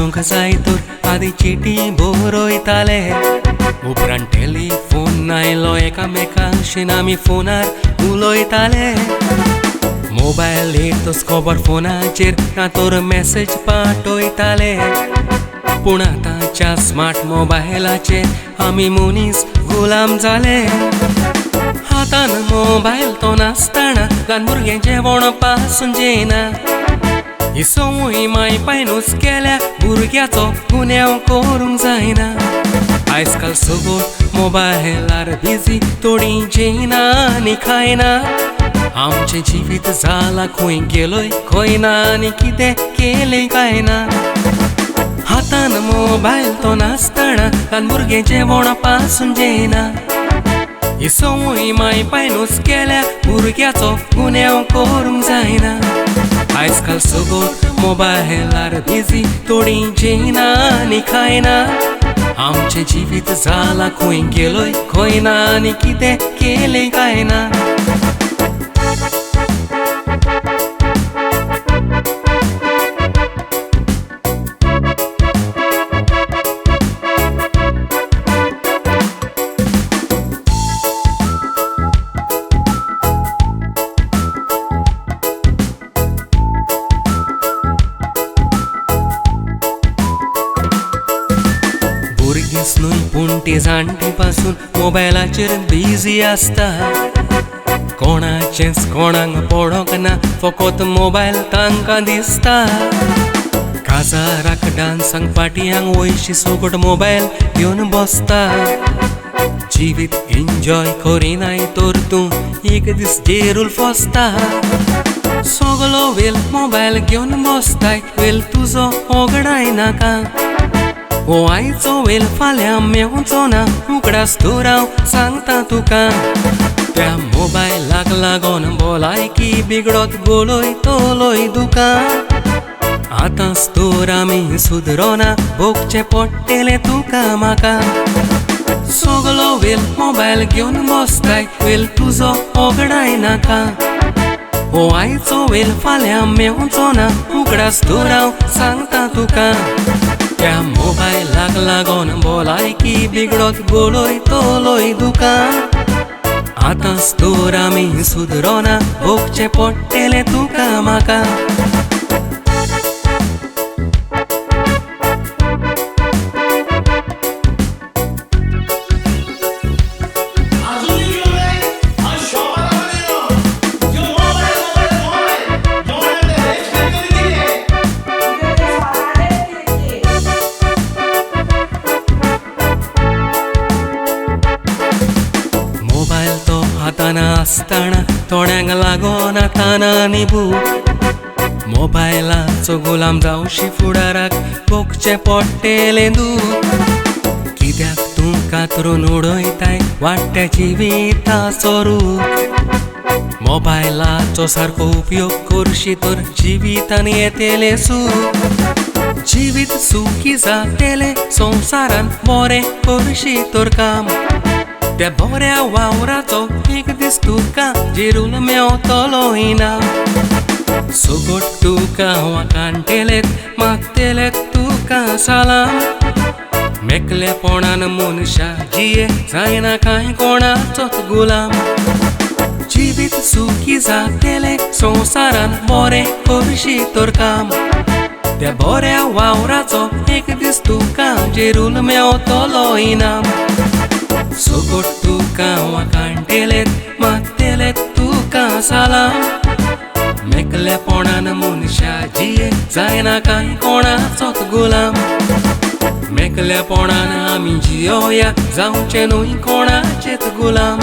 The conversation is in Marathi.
वचूंक जाय तर आदी चिटी बरयताले उपरांत टेलिफोन आयलो एकामेकांशी आमी फोनार उलयताले मोबायल येतच खबर फोनाचेर ना तर मेसेज पाठयताले पूण आतांच्या स्मार्ट मोबायलाचेर आमी मनीस गुलाम जाले हातान मोबायल तो नासतना ल्हान भुरगें जेवण पासून जेयना ही संवय माय पायनूच केल्या भुरग्याचो गुन्यांव करूंक जायना आयज काल सगळो मोबायलार बिजी थोडीं जेयना आनी खायना आमचें जिवीत जाला खंय गेलोय खंय ना आनी कितें केलें काय ना हातान मोबायल तो नासतना ल्हान भुरगें जेवण पासून जेयना ही संवय माय पायनूच केल्या भुरग्याचो गुन्यांव करूंक जायना आयज काल सगळो मोबायलार बिजी थोडीं जेयना आनी खायना आमचें जिवीत जाला खंय गेलोय खंय ना आनी कितें केलें काय ना भुरगींच न्हय पूण ती जाणटी पासून मोबायलाचेर बिजी आसता कोणाचेंच कोणाक पडोंक ना फकत मोबायल तांकां दिसता काजाराक डान्सांक पाटयांक वयशी सोगट मोबायल घेवन बसता जिवीत एन्जॉय करिनाय तर तूं एक दीस जेरूल फसता सगलो वेल मोबायल घेवन बसताय वेल तुजो ओगडाय नाका हो आयचो वेल फाल्यां मेवचो ना उगडास तर हांव सांगता तुका त्या मोबायलाक लागून भलायकी बिगडत गोलोय तोलोय दुका आतांच तर आमी सुदरोना भोगचें पडटलें तुका म्हाका सगलो वेल मोबायल घेवन बसताय वेल तुजो ओगडाय नाका हो आयचो वेल फाल्यां मेवचो ना उगडास तर हांव सांगता तुका त्या मोबायलाक लागून भलायकी बिगडत गोलोय तोलोय दुका आतांच तर आमी सुदरोना भोगचें पडटलें तुका म्हाका मोबायल तो हातान आसतना थोड्यांक लागून आताना निबू मोबायलाचो गुलाम जावशी फुडाराक भोगचें पडटलें दूख कित्याक तूं कातरून उडयताय वाडट्या जिविताचो रूप मोबायलाचो सारको उपयोग करशी तर जिवितान येतलें सूख जिवीत सुखी जातलें संवसारान बरें करशी तर काम त्या बऱ्या वावराचो एक दीस तुका जेरूल मेवतलो इनाम सगट तुका वाकाणटेलेत मागतेलेत तुका सालाम मेकलेपणान मनशा जिये जायना कांय कोणाचोच गुलाम जिवीत सुखी जातलें संवसारान बरें करशी तर काम त्या बऱ्या वावराचो एक दीस तुका जेरूल मेवतलो इनाम सगट तुका वाकाणटेलेत मागतेलेत तुका सालाम मेकलेपणान मनशा जिये जायना कांय कोणाचोच गुलाम मेकलेपणान आमी जियोया जावचें न्हय कोणाचेच गुलाम